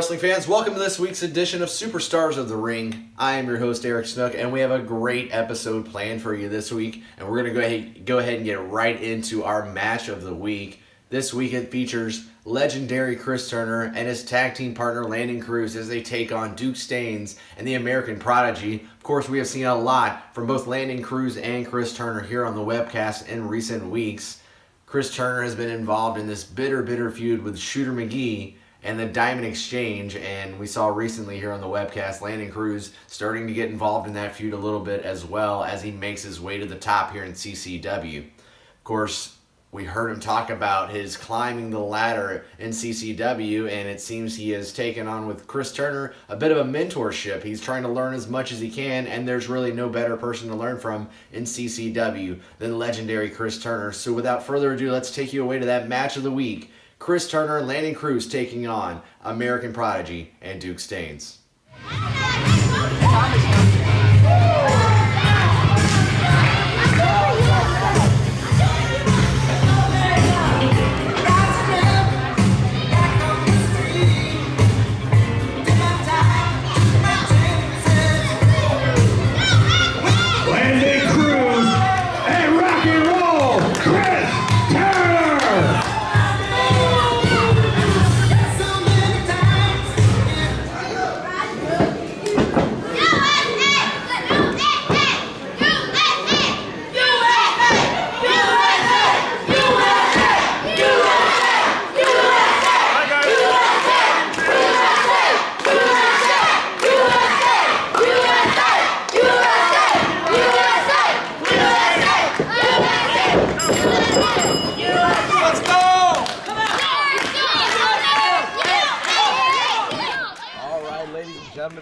wrestling fans, welcome to this week's edition of Superstars of the Ring. I am your host Eric Snook, and we have a great episode planned for you this week, and we're going to go ahead and get right into our match of the week. This week it features legendary Chris Turner and his tag team partner Landon Crews as they take on Duke Staynes and the American Prodigy. Of course, we have seen a lot from both Landon Crews and Chris Turner here on the webcast in recent weeks. Chris Turner has been involved in this bitter feud with Shooter McGee and the Diamond Exchange, and we saw recently here on the webcast Landon Crews starting to get involved in that feud a little bit as well as he makes his way to the top here in CCW. Of course, we heard him talk about his climbing the ladder in CCW, and it seems he has taken on with Chris Turner a bit of a mentorship. He's trying to learn as much as he can, and there's really no better person to learn from in CCW than legendary Chris Turner. So without further ado, let's take you away to that match of the week. Chris Turner and Landon Crews taking on American Prodigy and Duke Staynes.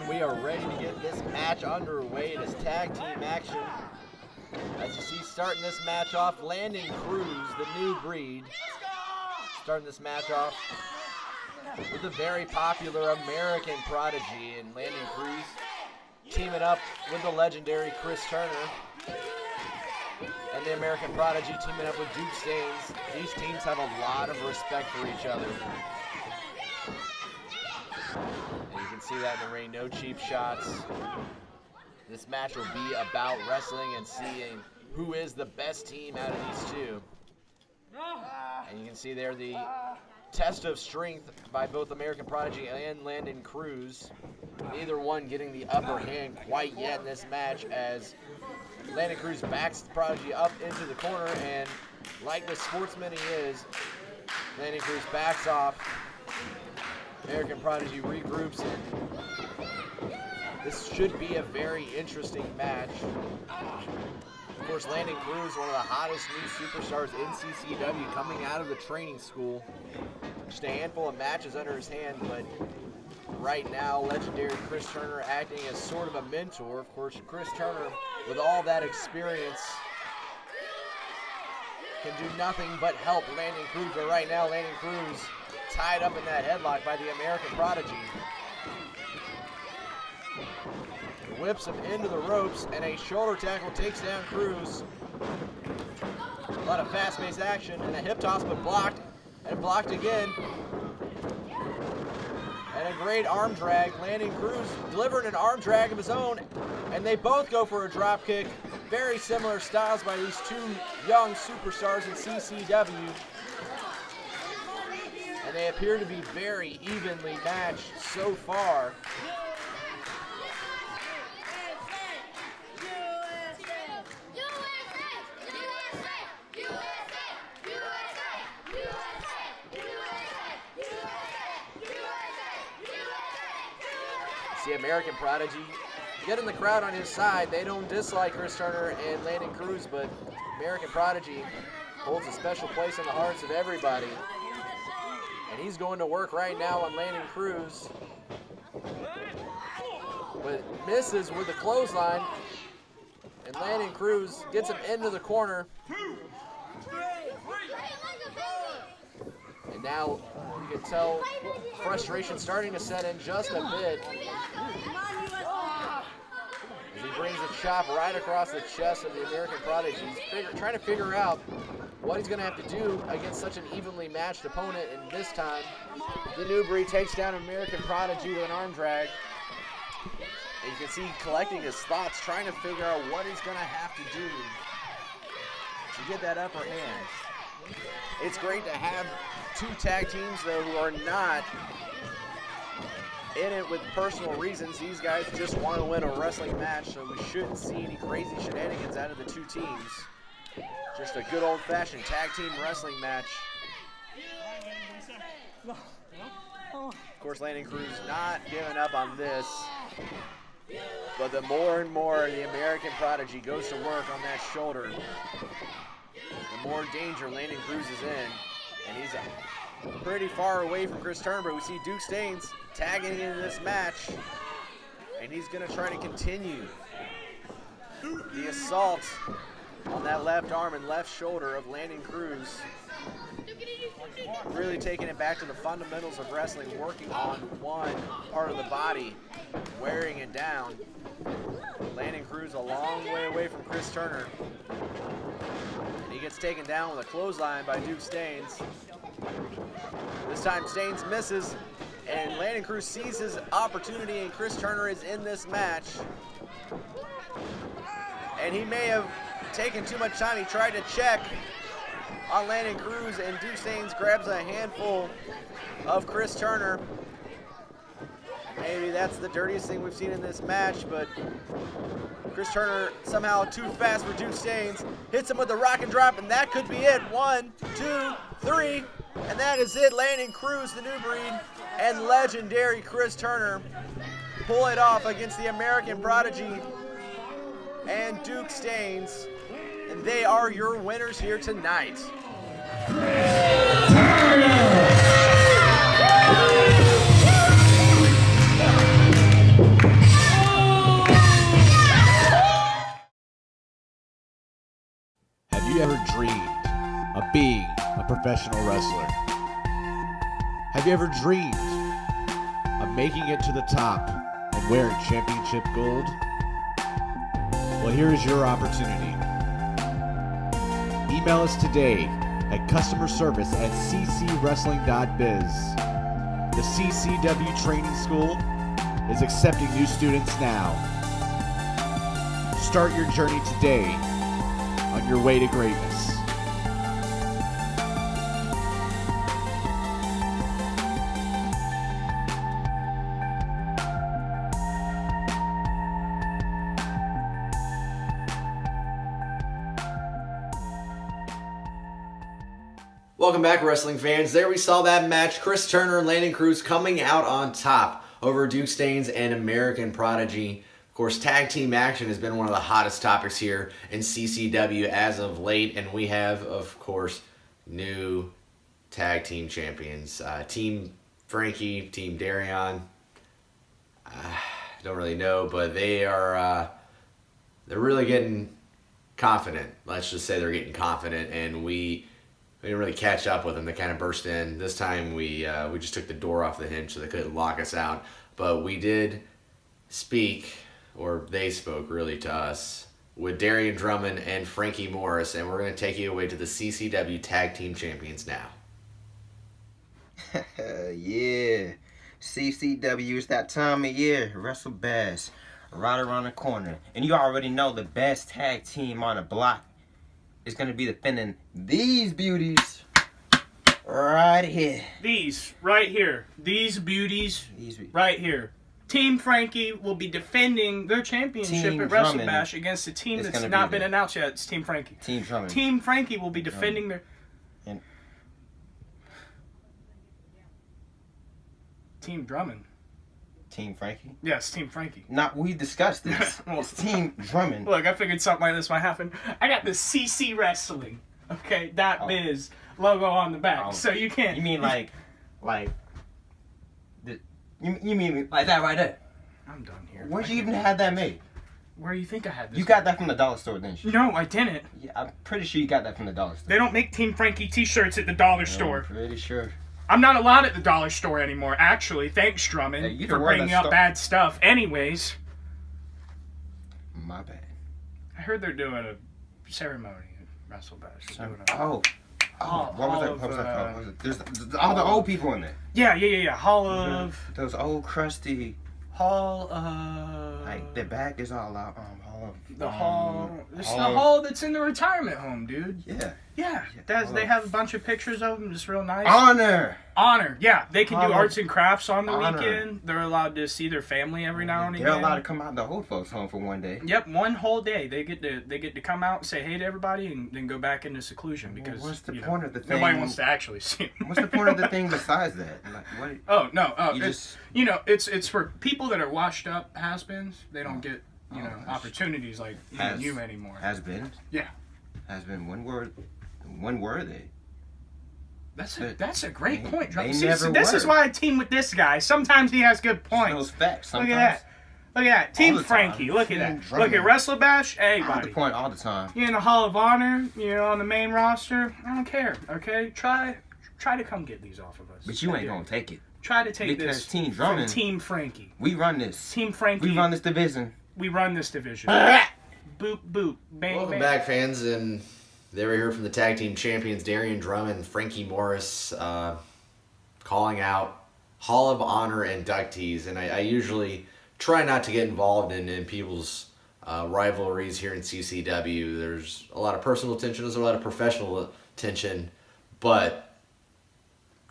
We are ready to get this match underway. It is tag team action. As you see, starting this match off, Landon Crews, the new breed, starting this match off with the very popular American Prodigy, and Landon Crews teaming up with the legendary Chris Turner, and the American Prodigy teaming up with Duke Staynes. These teams have a lot of respect for each other. And you can see that in the ring, no cheap shots. This match will be about wrestling and seeing who is the best team out of these two. And you can see there the test of strength by both American Prodigy and Landon Crews. Neither one getting the upper hand quite yet in this match, as Landon Crews backs the Prodigy up into the corner, and like the sportsman he is, Landon Crews backs off. American Prodigy regroups, and this should be a very interesting match. Of course, Landon Crews, one of the hottest new superstars in CCW, coming out of the training school. Just a handful of matches under his hand, but right now, legendary Chris Turner acting as sort of a mentor. Of course, Chris Turner, with all that experience, can do nothing but help Landon Crews. But right now, Landon Crews tied up in that headlock by the American Prodigy. Whips him into the ropes, and a shoulder tackle takes down Crews. A lot of fast-paced action, and a hip toss, but blocked, and blocked again. And a great arm drag. Landon Crews delivering an arm drag of his own, and they both go for a drop kick. Very similar styles by these two young superstars in CCW. And they appear to be very evenly matched so far. See American Prodigy getting the crowd on his side. They don't dislike Chris Turner and Landon Crews, but American Prodigy holds a special place in the hearts of everybody. And he's going to work right now on Landon Crews, but misses with the clothesline. And Landon Crews gets him into the corner. And now you can tell frustration starting to set in just a bit. As he brings a chop right across the chest of the American Prodigy. He's trying to figure out what he's going to have to do against such an evenly matched opponent. And this time, the new breed takes down American Prodigy with an arm drag. And you can see collecting his thoughts, trying to figure out what he's going to have to do to get that upper hand. It's great to have two tag teams, though, who are not in it with personal reasons. These guys just want to win a wrestling match, so we shouldn't see any crazy shenanigans out of the two teams. Just a good old-fashioned tag team wrestling match. Of course, Landon Crews not giving up on this. But the more and more the American Prodigy goes to work on that shoulder, the more danger Landon Crews is in. And he's pretty far away from Chris Turner, but we see Duke Staynes tagging into this match. And he's going to try to continue the assault on that left arm and left shoulder of Landon Crews. Really taking it back to the fundamentals of wrestling, working on one part of the body, wearing it down. Landon Crews a long way away from Chris Turner. And he gets taken down with a clothesline by Duke Staynes. This time Staynes misses, and Landon Crews sees his opportunity, and Chris Turner is in this match. And he may have taken too much time. He tried to check on Landon Crews, and Duke Staynes grabs a handful of Chris Turner. Maybe that's the dirtiest thing we've seen in this match, but Chris Turner somehow too fast for Duke Staynes. Hits him with the rock and drop, and that could be it. 1, 2, 3, and that is it. Landon Crews, the new breed, and legendary Chris Turner pull it off against the American Prodigy and Duke Staynes. And they are your winners here tonight. Have you ever dreamed of being a professional wrestler? Have you ever dreamed of making it to the top and wearing championship gold? Well, here is your opportunity. Email us today at customerservice@ccwrestling.biz. The CCW Training School is accepting new students now. Start your journey today on your way to greatness. Welcome back, wrestling fans. There we saw that match. Chris Turner and Landon Crews coming out on top over Duke Staynes and American Prodigy. Of course, tag team action has been one of the hottest topics here in CCW as of late, and we have, of course, new tag team champions. Team Frankie, Team Darion. Don't really know, but they're really getting confident. Let's just say they're getting confident, and we didn't really catch up with them. They kind of burst in. This time we just took the door off the hinge so they couldn't lock us out. But we did speak, or they spoke really to us, with Darian Drummond and Frankie Morris, and we're going to take you away to the CCW Tag Team Champions now. Yeah, CCW is that time of year. Wrestle Bass, right around the corner. And you already know the best tag team on the block is going to be defending these beauties right here. These right here. These beauties right here. Team Frankie will be defending their championship Team at Wrestle Drummond Bash against a team is that's gonna not be been there. announced yet. It's Team Frankie. Team Drummond. Team Frankie will be defending their... And Team Drummond. Team Frankie? Yes, Team Frankie. We discussed this. Well, it's Team Drummond. Look, I figured something like this might happen. I got the CC Wrestling, okay, .biz logo on the back, so you can't... You mean you mean like that right there? I'm done here. Where'd you even have that made? Where do you think I had this? You got that from the dollar store, didn't you? No, I didn't. Yeah, I'm pretty sure you got that from the dollar store. They don't make Team Frankie t-shirts at the dollar store. I'm pretty sure. I'm not allowed at the dollar store anymore, actually. Thanks, Drummond, you for can wear bringing that up bad stuff. Anyways, My bad. I heard they're doing a ceremony at Wrestle Bash. Oh, What was that called? There's all the old people in there. Yeah. Hall of... Those old crusty... Hall of... Like, the back is all out. Hall of... The hall... It's the hall that's in the retirement home, dude. Yeah. They have a bunch of pictures of them. It's real nice. Honor. Yeah. They can do Honor. arts and crafts on the Honor. weekend. They're allowed to see their family every now and again. They're allowed to come out to the old folks' home for one day. Yep, one whole day. They get to come out and say hey to everybody and then go back into seclusion because what's the point of the thing? Nobody wants to actually see them. What's the point of the thing besides that? Like, what? Oh no! It's it's for people that are washed up has-beens. They don't get opportunities like you anymore. Has-been. Yeah. Has-been. When were they? That's a great point. This is why I team with this guy. Sometimes he has good points. Those facts. Look at that. Team Frankie. Look at that. Look at Wrestle Bash. Hey, I have buddy. the point all the time. You're in the Hall of Honor. You're on the main roster. I don't care. Okay, try to come get these off of us. But you ain't gonna take it. Try to take because this Team Drummond, from Team Frankie. We run this. Team Frankie. We run this division. Boop boop. Bang. Welcome back, fans, and they were here from the tag team champions, Darian Drummond and Frankie Morris, calling out Hall of Honor inductees. And I usually try not to get involved in people's rivalries here in CCW. There's a lot of personal tension, there's a lot of professional tension, but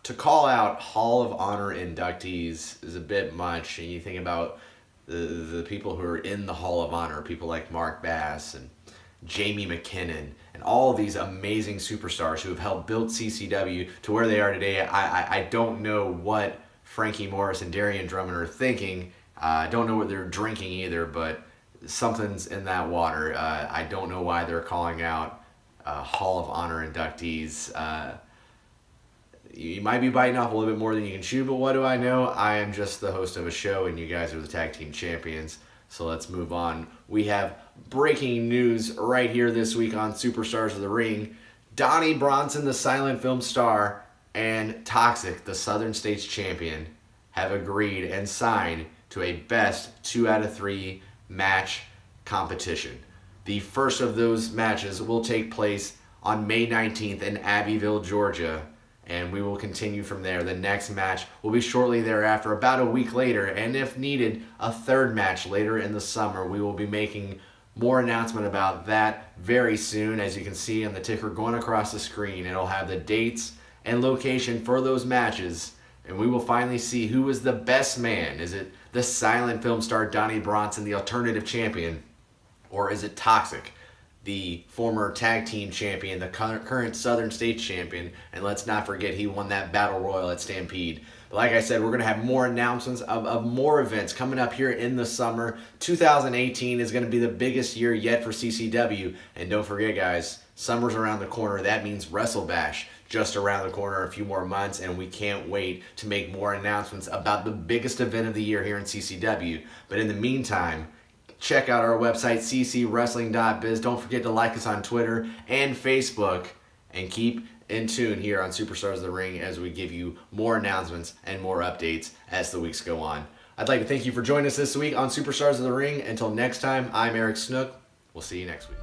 to call out Hall of Honor inductees is a bit much. And you think about the people who are in the Hall of Honor, people like Mark Bass and Jamie McKinnon, and all of these amazing superstars who have helped build CCW to where they are today. I don't know what Frankie Morris and Darian Drummond are thinking. I don't know what they're drinking either, but something's in that water. I don't know why they're calling out Hall of Honor inductees. You might be biting off a little bit more than you can chew, but what do I know? I am just the host of a show, and you guys are the tag team champions. So let's move on. We have breaking news right here this week on Superstars of the Ring. Donnie Bronson, the silent film star, and Toxic, the Southern States champion, have agreed and signed to a best 2 out of 3 match competition. The first of those matches will take place on May 19th in Abbeville, Georgia, and we will continue from there. The next match will be shortly thereafter, about a week later, and if needed, a third match later in the summer. We will be making more announcement about that very soon. As you can see on the ticker going across the screen, it'll have the dates and location for those matches, and we will finally see who is the best man. Is it the silent film star Donnie Bronson, the alternative champion, or is it Toxic, the former tag team champion, the current Southern States champion? And let's not forget, he won that Battle Royal at Stampede. But like I said, we're going to have more announcements of more events coming up here in the summer. 2018 is going to be the biggest year yet for CCW. And don't forget, guys, summer's around the corner. That means Wrestle Bash just around the corner, a few more months, and we can't wait to make more announcements about the biggest event of the year here in CCW. But in the meantime, check out our website, ccwrestling.biz. Don't forget to like us on Twitter and Facebook. And keep in tune here on Superstars of the Ring as we give you more announcements and more updates as the weeks go on. I'd like to thank you for joining us this week on Superstars of the Ring. Until next time, I'm Eric Snook. We'll see you next week.